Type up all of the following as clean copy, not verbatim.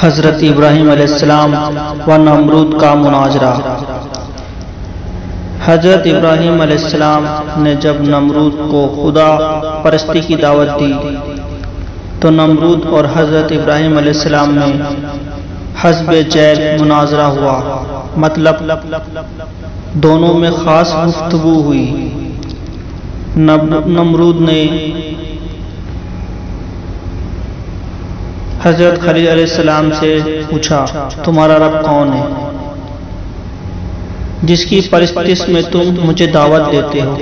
حضرت ابراہیم علیہ السلام و نمرود کا مناظرہ۔ حضرت ابراہیم علیہ السلام نے جب نمرود کو خدا پرستی کی دعوت دی تو نمرود اور حضرت ابراہیم علیہ السلام میں حزب جیل مناظرہ ہوا، مطلب دونوں میں خاص گفتگو ہوئی۔ نمرود نے حضرت خلیل علیہ السلام سے پوچھا، تمہارا رب کون ہے جس کی پرستش میں تم مجھے دعوت دیتے ہو؟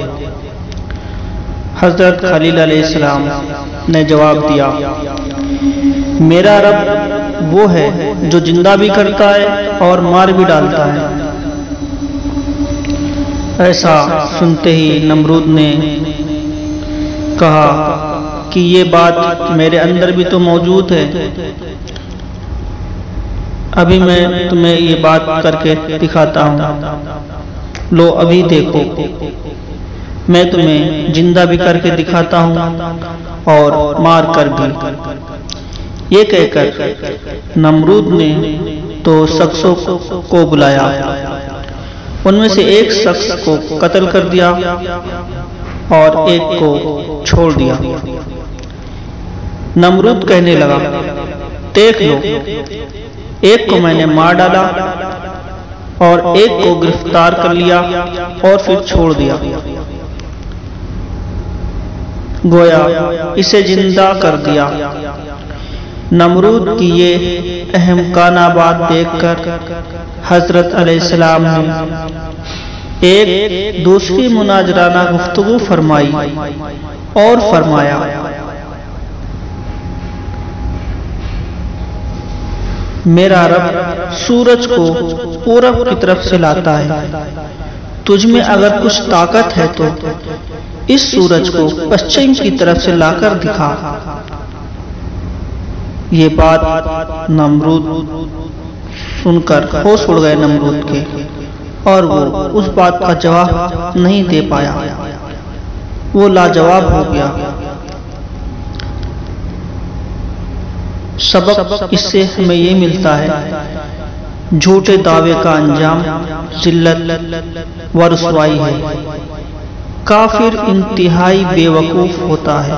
حضرت خلیل علیہ السلام نے جواب دیا، میرا رب وہ ہے جو زندہ بھی کرتا ہے اور مار بھی ڈالتا ہے۔ ایسا سنتے ہی نمرود نے کہا کہ یہ بات میرے اندر بھی تو موجود ہے، ابھی میں تمہیں یہ بات کر کے دکھاتا ہوں، لو ابھی دیکھو، میں تمہیں زندہ بھی کر کے دکھاتا ہوں اور مار کر بھی۔ یہ کہہ کر نمرود نے تو شخصوں کو بلایا، ان میں سے ایک شخص کو قتل کر دیا اور ایک کو چھوڑ دیا۔ نمرود کہنے لگا، دیکھ لو، ایک کو میں نے مار ڈالا اور ایک کو گرفتار کر لیا اور پھر چھوڑ دیا، گویا اسے زندہ کر دیا۔ نمرود کی یہ اہم کانہ بات دیکھ کر حضرت علیہ السلام نے ایک دوسری مناظرانہ گفتگو فرمائی اور فرمایا، میرا رب سورج کو پورب کی طرف سے لاتا ہے، تجھ میں اگر کچھ طاقت ہے تو اس سورج کو پشچم کی طرف سے لا کر دکھا۔ یہ بات نمرود سن کر ہوش اڑ گئے نمرود کے، اور وہ اس بات کا جواب نہیں دے پایا، وہ لاجواب ہو گیا۔ سبق اس سے ہمیں یہ ملتا ہے، جھوٹے دعوے کا انجام ذلت و رسوائی ہے۔ کافر انتہائی بے وقوف ہوتا ہے۔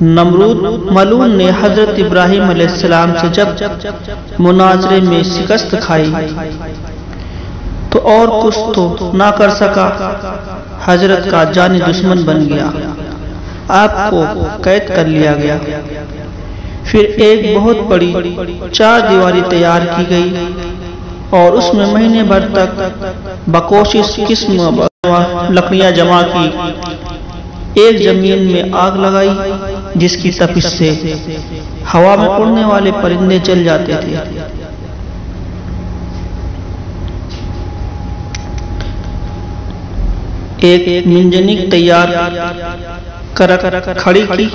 نمرود ملعون نے حضرت ابراہیم علیہ السلام سے جب مناظرے میں شکست کھائی تو اور کچھ تو نہ کر سکا، حضرت کا جانی دشمن بن گیا، آپ کو قید کر لیا گیا۔ پھر ایک بہت بڑی چار دیواری تیار کی گئی اور اس میں مہینے بھر تک بکوشش قسم لکڑیاں جمع کی، ایک زمین میں آگ لگائی جس کی تپش سے ہوا میں اڑنے والے پرندے جل جاتے تھے۔ ایک منجنیق تیار کر کھڑی کی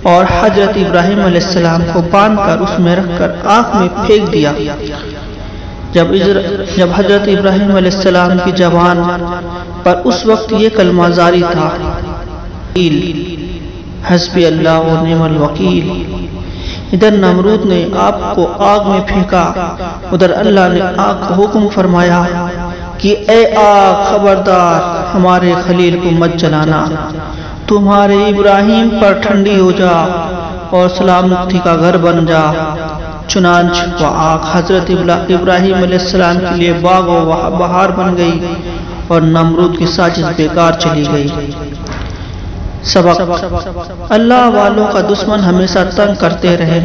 اور حضرت ابراہیم علیہ السلام کو باندھ کر اس میں رکھ کر آگ میں پھینک دیا۔ جب حضرت ابراہیم علیہ السلام کی زبان پر اس وقت یہ کلمہ جاری تھا، حسبی اللہ و نعم الوکیل، ادھر نمرود نے آپ کو آگ میں پھینکا، ادھر اللہ نے آگ کو حکم فرمایا کہ اے آگ خبردار، ہمارے خلیل کو مت جلانا، تمہارے ابراہیم پر ٹھنڈی ہو جا اور سلامتی کا گھر بن جا۔ چنانچہ وہ آگ حضرت ابراہیم علیہ السلام کے لیے باغ و بہار بن گئی اور نمرود کی سازش بیکار چلی گئی۔ سبق: اللہ والوں کا دشمن ہمیشہ تنگ کرتے رہے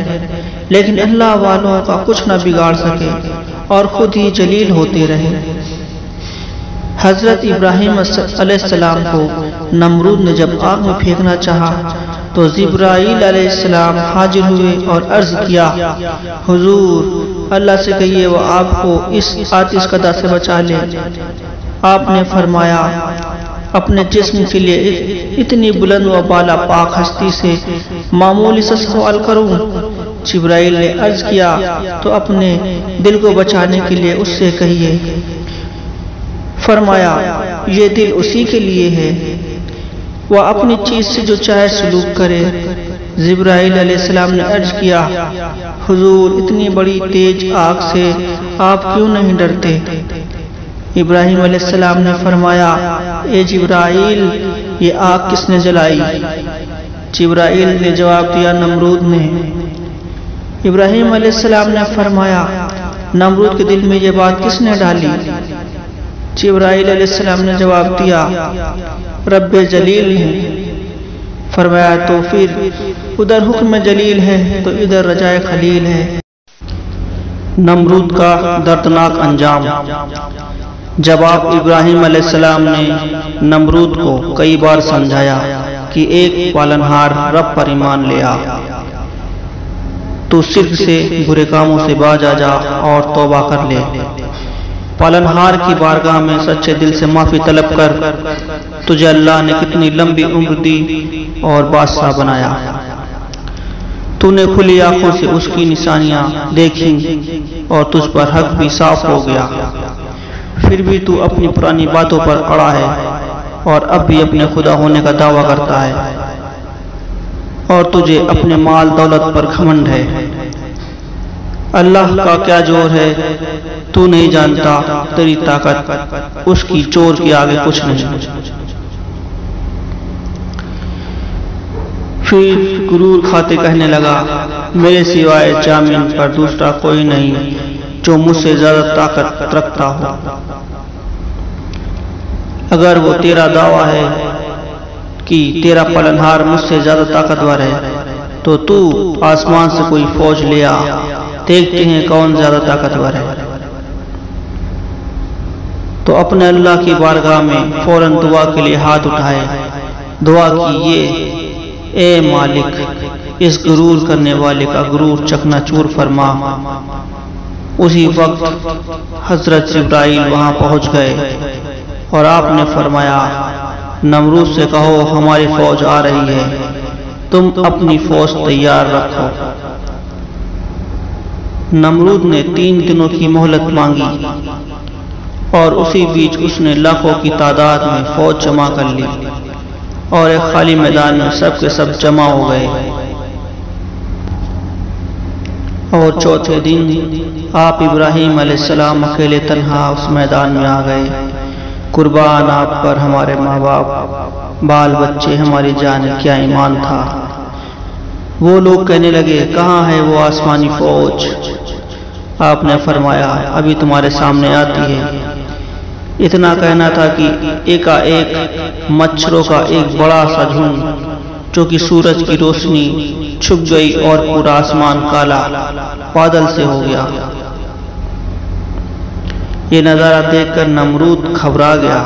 لیکن اللہ والوں کا کچھ نہ بگاڑ سکے اور خود ہی جلیل ہوتے رہے۔ حضرت ابراہیم علیہ السلام کو نمرود نے جب آگ میں پھینکنا چاہا تو جبرائیل علیہ السلام حاضر ہوئے اور عرض کیا، حضور اللہ سے کہیے وہ آپ کو اس آتش کدہ سے بچا لے۔ آپ نے فرمایا، اپنے جسم کے لیے اتنی بلند و بالا پاک ہستی سے معمولی سا سوال کروں؟ جبرائیل نے عرض کیا تو اپنے دل کو بچانے کے لیے اس سے کہیے۔ فرمایا، یہ دل اسی کے لیے ہے، وہ اپنی چیز سے جو چاہے سلوک کرے، جبرائیل علیہ السلام نے عرض کیا، حضور اتنی بڑی تیز آگ سے آپ کیوں نہیں ڈرتے؟ ابراہیم علیہ السلام نے فرمایا، اے جبرائیل، یہ آگ کس نے جلائی؟ جبرائیل نے جواب دیا، نمرود نے۔ ابراہیم علیہ السلام نے فرمایا، نمرود کے دل میں یہ بات کس نے ڈالی؟ جبرائیل علیہ السلام نے جواب دیا، رب جلیل نے۔ فرمایا، تو پھر ادھر حکم جلیل ہے تو ادھر رجائے خلیل ہے۔ نمرود کا دردناک انجام۔ جب آپ ابراہیم علیہ السلام نے نمرود کو کئی بار سمجھایا کہ ایک پالنہار رب پر ایمان لے آ، تو شرک سے، برے کاموں سے باز آ جا اور توبہ کر لے، پالنہار کی بارگاہ میں سچے دل سے معافی طلب کر، تجھے اللہ نے کتنی لمبی عمر دی اور بادشاہ بنایا، تو نے کھلی آنکھوں سے اس کی نشانیاں دیکھی اور تجھ پر حق بھی صاف ہو گیا، پھر بھی تو اپنی پرانی باتوں پر اڑا ہے اور اب بھی اپنے خدا ہونے کا دعویٰ کرتا ہے، اور تجھے اپنے مال دولت پر گھمنڈ ہے۔ اللہ کا کیا زور ہے، تو نہیں جانتا، تیری طاقت اس کی چور کے آگے کچھ نہیں۔ پھر غرور کھاتے کہنے لگا، میرے سوائے جامن پر دوسرا کوئی نہیں جو مجھ سے زیادہ طاقت رکھتا ہو۔ اگر وہ تیرا دعویٰ ہے کہ تیرا پالنہار مجھ سے زیادہ طاقتور ہے، تو آسمان سے کوئی فوج لے آ، دیکھتے ہیں کون زیادہ طاقتور ہے۔ تو اپنے اللہ کی بارگاہ میں فوراً دعا کے لیے ہاتھ اٹھائے، دعا کیے، اے مالک، اس غرور کرنے والے کا غرور چکنا چور فرما۔ اسی وقت حضرت جبرائیل وہاں پہنچ گئے اور آپ نے فرمایا، نمرود سے کہو ہماری فوج آ رہی ہے، تم اپنی فوج تیار رکھو۔ نمرود نے 3 دنوں کی مہلت مانگی اور اسی بیچ اس نے لاکھوں کی تعداد میں فوج جمع کر لی اور ایک خالی میدان میں سب کے سب جمع ہو گئے۔ اور چوتھے دن آپ ابراہیم علیہ السلام اکیلے تنہا اس میدان میں آ گئے۔ قربان آپ پر ہمارے ماں باپ، بال بچے، ہماری جان، کیا ایمان تھا۔ وہ لوگ کہنے لگے، کہاں ہے وہ آسمانی فوج؟ آپ نے فرمایا، ابھی تمہارے سامنے آتی ہے۔ اتنا کہنا تھا کہ ایک مچھروں کا ایک بڑا سا جھنڈ، جو کہ سورج کی روشنی چھپ گئی اور پورا آسمان کالا بادل سے ہو گیا۔ یہ نظارہ دیکھ کر نمرود گھبرا گیا،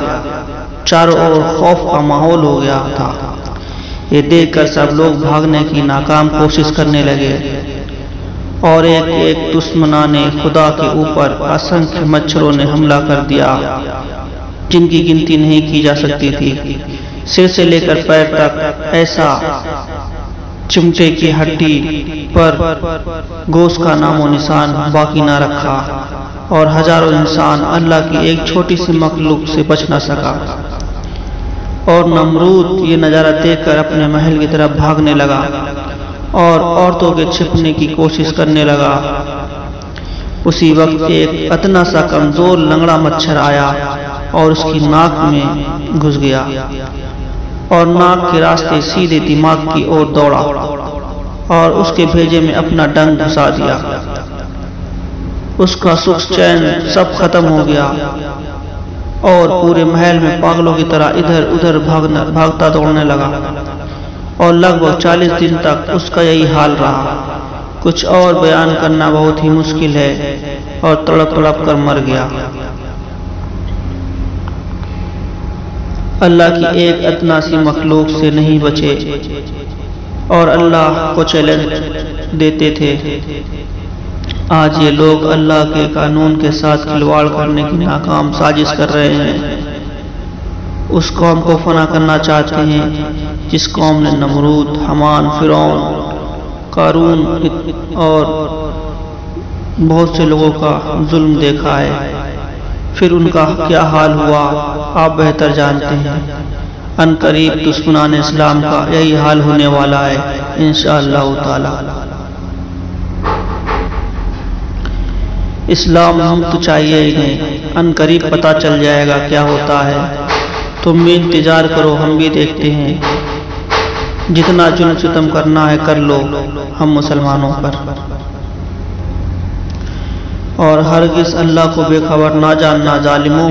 چاروں اور خوف کا ماحول ہو گیا تھا۔ یہ دیکھ کر سب لوگ بھاگنے کی ناکام کوشش کرنے لگے اور ایک دشمنان خدا کے اوپر اسنکھ مچھروں نے حملہ کر دیا، جن کی گنتی نہیں کی جا سکتی تھی۔ سر سے لے کر پیر تک ایسا چمٹے کی ہڈی پر گوشت کا نام و نشان باقی نہ رکھا، اور ہزاروں انسان اللہ کی ایک چھوٹی سی مخلوق سے بچ نہ سکا۔ اور نمرود یہ نظارہ دیکھ کر اپنے محل کی طرف بھاگنے لگا اور عورتوں کے چھپنے کی کوشش کرنے لگا۔ اسی وقت ایک اتنا سا کمزور لنگڑا مچھر آیا اور اس کی ناک میں گھس گیا اور ناک کے راستے سیدھے دماغ کی اور دوڑا اور اس کے بھیجے میں اپنا ڈنگ گھسا دیا۔ اس کا سکھ چین سب ختم ہو گیا اور پورے محل میں پاگلوں کی طرح ادھر ادھر بھاگتا دوڑنے لگا، اور لگ بھگ 40 دن تک اس کا یہی حال رہا۔ کچھ اور بیان کرنا بہت ہی مشکل ہے، اور تڑپ تڑپ کر مر گیا۔ اللہ کی ایک ادنا سی مخلوق سے نہیں بچے اور اللہ کو چیلنج دیتے تھے۔ آج یہ لوگ اللہ کے قانون کے ساتھ کھلواڑ کرنے کی ناکام سازش کر رہے ہیں۔ اس قوم کو فنا کرنا چاہتے ہیں جس قوم نے نمرود، حمان، فرعون، قارون اور بہت سے لوگوں کا ظلم دیکھا ہے۔ پھر ان کا کیا حال ہوا آپ بہتر جانتے ہیں۔ ان قریب دشمنان اسلام کا یہی حال ہونے والا ہے انشاءاللہ تعالی۔ اسلام ہم تو چاہیے ہی نہیں، ان قریب پتہ چل جائے گا کیا ہوتا ہے۔ تم بھی انتظار کرو، ہم بھی دیکھتے ہیں۔ جتنا ظلم ستم کرنا ہے کر لو ہم مسلمانوں پر، اور ہرگز اللہ کو بے خبر نہ جاننا ظالموں۔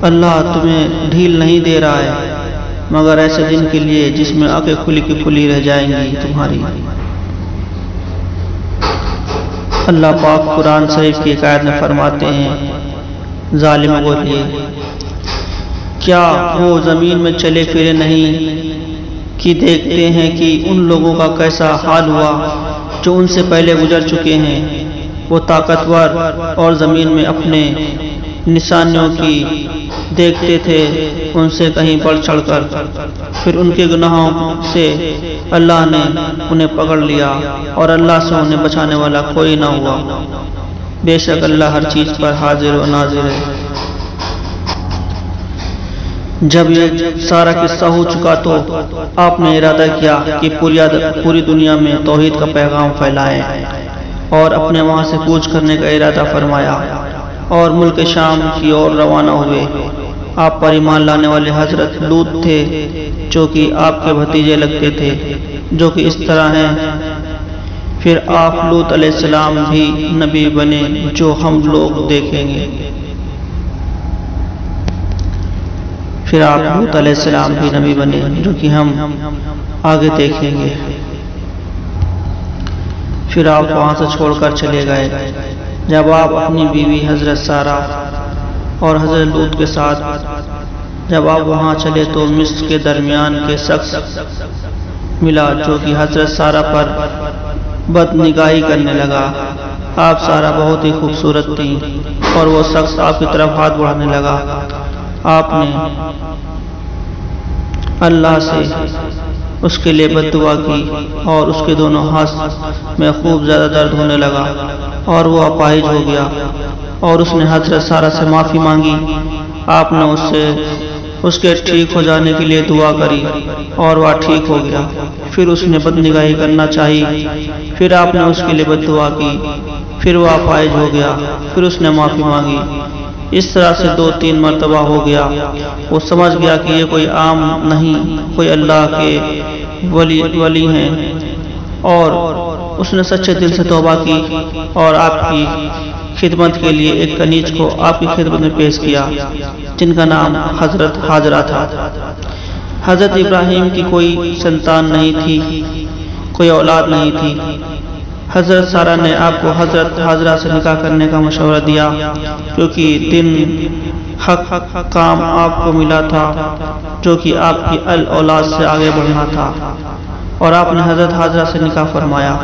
اللہ تمہیں ڈھیل نہیں دے رہا ہے مگر ایسے دن کے لیے جس میں آنکھیں کھلی کی کھلی رہ جائیں گی تمہاری۔ اللہ پاک قرآن شریف کی ایک آیت میں فرماتے ہیں ظالموں کو لیے، کیا وہ زمین میں چلے پھرے نہیں کہ دیکھتے ہیں کہ ان لوگوں کا کیسا حال ہوا جو ان سے پہلے گزر چکے ہیں۔ وہ طاقتور اور زمین میں اپنے نشانیوں کی دیکھتے تھے ان سے کہیں بڑھ چڑھ کر، پھر ان کے گناہوں سے اللہ نے انہیں پکڑ لیا اور اللہ سے انہیں بچانے والا کوئی نہ ہوا۔ بے شک اللہ ہر چیز پر حاضر و ناظر ہے۔ جب یہ سارا قصہ ہو چکا تو آپ نے ارادہ کیا کہ پوری دنیا میں توحید کا پیغام پھیلائیں، اور اپنے وہاں سے کوچ کرنے کا ارادہ فرمایا اور ملک شام کی اور روانہ ہوئے۔ آپ پر ایمان لانے والے حضرت لوط تھے جو کہ آپ کے بھتیجے لگتے تھے، جو کہ اس طرح ہیں۔ پھر آپ لوط علیہ السلام بھی نبی بنے جو ہم لوگ دیکھیں گے۔ پھر آپ لوط علیہ السلام بھی نبی بنے جو کہ ہم آگے دیکھیں گے۔ پھر آپ وہاں سے چھوڑ کر چلے گئے۔ جب آپ اپنی بیوی حضرت سارہ اور حضرت لوط کے ساتھ جب آپ وہاں چلے تو مصر کے درمیان کے شخص ملا جو کہ حضرت سارہ پر بد نگاہی کرنے لگا۔ آپ سارہ بہت ہی خوبصورت تھیں اور وہ شخص آپ کی طرف ہاتھ بڑھانے لگا۔ آپ نے اللہ سے اس کے لیے بد دعا کی اور اس کے دونوں ہاتھ میں خوب زیادہ درد ہونے لگا اور وہ اپاہج ہو گیا، اور اس نے حضرت سارہ سے معافی مانگی۔ آپ نے اس کے ٹھیک ہو جانے کے لیے دعا کری اور وہ ٹھیک ہو گیا۔ پھر اس نے بد نگاہی کرنا چاہی، پھر آپ نے اس کے لیے بد دعا کی، پھر وہ اپاہج ہو گیا، پھر اس نے معافی مانگی۔ اس طرح سے 2-3 مرتبہ ہو گیا۔ وہ سمجھ گیا کہ یہ کوئی عام نہیں، کوئی اللہ کے ولی ہیں، اور اس نے سچے دل سے توبہ کی اور آپ کی خدمت کے لیے ایک کنیز کو آپ کی خدمت میں پیش کیا جن کا نام حضرت ہاجرہ تھا۔ حضرت ابراہیم کی کوئی سنتان نہیں تھی، کوئی اولاد نہیں تھی۔ حضرت سارہ نے آپ کو حضرت ہاجرہ سے نکاح کرنے کا مشورہ دیا کیونکہ دن حق کام آپ کو ملا تھا جو کہ آپ کی اولاد سے آگے بڑھنا تھا، اور آپ نے حضرت ہاجرہ سے نکاح فرمایا۔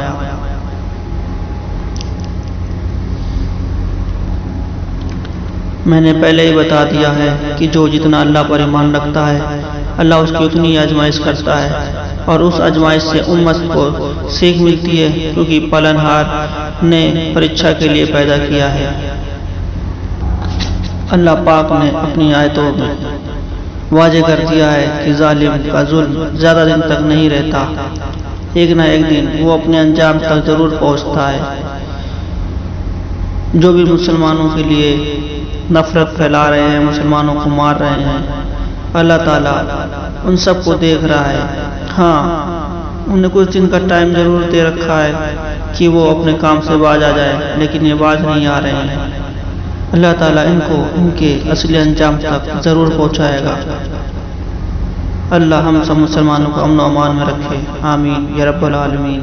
میں نے پہلے ہی بتا دیا ہے کہ جو جتنا اللہ پر ایمان رکھتا ہے اللہ اس کی اتنی آزمائش کرتا ہے، اور اس آزمائش سے امت کو سیکھ ملتی ہے کیونکہ پالنہار نے پریچھا کے لیے پیدا کیا ہے۔ اللہ پاک نے اپنی آیتوں میں واضح کر دیا ہے کہ ظالم کا ظلم زیادہ دن تک نہیں رہتا، ایک نہ ایک دن وہ اپنے انجام تک ضرور پہنچتا ہے۔ جو بھی مسلمانوں کے لیے نفرت پھیلا رہے ہیں، مسلمانوں کو مار رہے ہیں، اللہ تعالیٰ ان سب کو دیکھ رہا ہے۔ ہاں، انہیں کچھ دن کا ٹائم ضرور دے رکھا ہے کہ وہ اپنے کام سے باز آ جائے، لیکن یہ باز نہیں آ رہے ہیں۔ اللہ تعالیٰ ان کو ان کے اصلی انجام تک ضرور پہنچائے گا۔ اللہ ہم سب مسلمانوں کو امن و امان میں رکھے، آمین یا رب العالمین۔